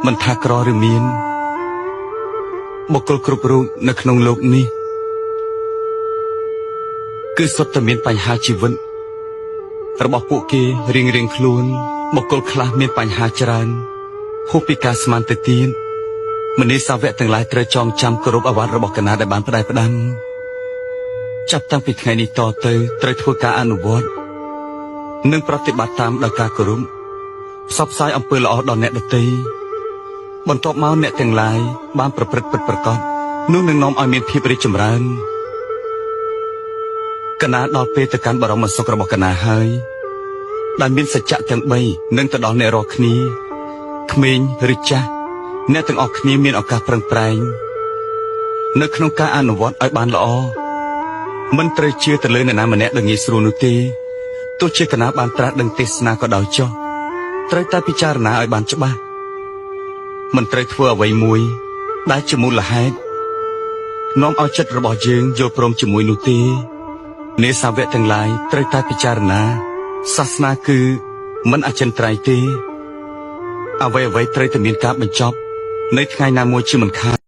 មិនថាក្រឬមានបុគ្គលគ្រប់រូបនៅក្នុងលោកនេះគឺសុទ្ធតែមានបញ្ហាជីវិតរបស់ពួកគេរៀងៗខ្លួនបុគ្គលខ្លះមានបញ្ហាច្រើនហួសពីការស្មានទៅទៀតមនីសាវកទាំងឡាយត្រូវចងចាំគោរពអាវ៉ាត់របស់កណាដែលបានផ្ដាយផ្ដាំចាប់តាំងពីថ្ងៃនេះតទៅត្រូវធ្វើការអនុវត្តនិងប្រតិបត្តិតាមដោយការគោរពផ្សព្វផ្សាយអំពើល្អដល់អ្នកដទៃបន្ទាប់មកអ្នកទាំងឡាយបានប្រព្រឹត្តពិតប្រាកដនោះនឹងនាំឲ្យមានភាពរីកចម្រើនកណាដល់ពេលទៅកាន់បរមសុខរបស់កណាហើយដែលមានសច្ចៈទាំង3នឹងទៅដល់អ្នករាល់គ្នាក្មេងឬចាស់អ្នកទាំងអស់គ្នាមានឱកាសប្រឹងប្រែងនៅក្នុងការអនុវត្តឲ្យបានល្អមិនត្រូវជឿទៅលើអ្នកណាម្នាក់ដែលងាយស្រួលនោះទេទោះជាកណាបានត្រាស់ដឹងទេសនាក៏ដោយចុះត្រូវតែពិចារណាឲ្យបានច្បាស់មិនត្រូវធ្វើអ្វីមួយដែលជាមូលហេតុនាំឲ្យចិត្តរបស់យើងយល់ព្រមជាមួយនោះទេនេសាវកទាំងឡាយត្រូវតែពិចារណាសាសនាគឺមិនអចិន្ត្រៃយ៍ទេអ្វីៗត្រូវតែមានការបញ្ចប់នៅថ្ងៃណាមួយជាមិនខាន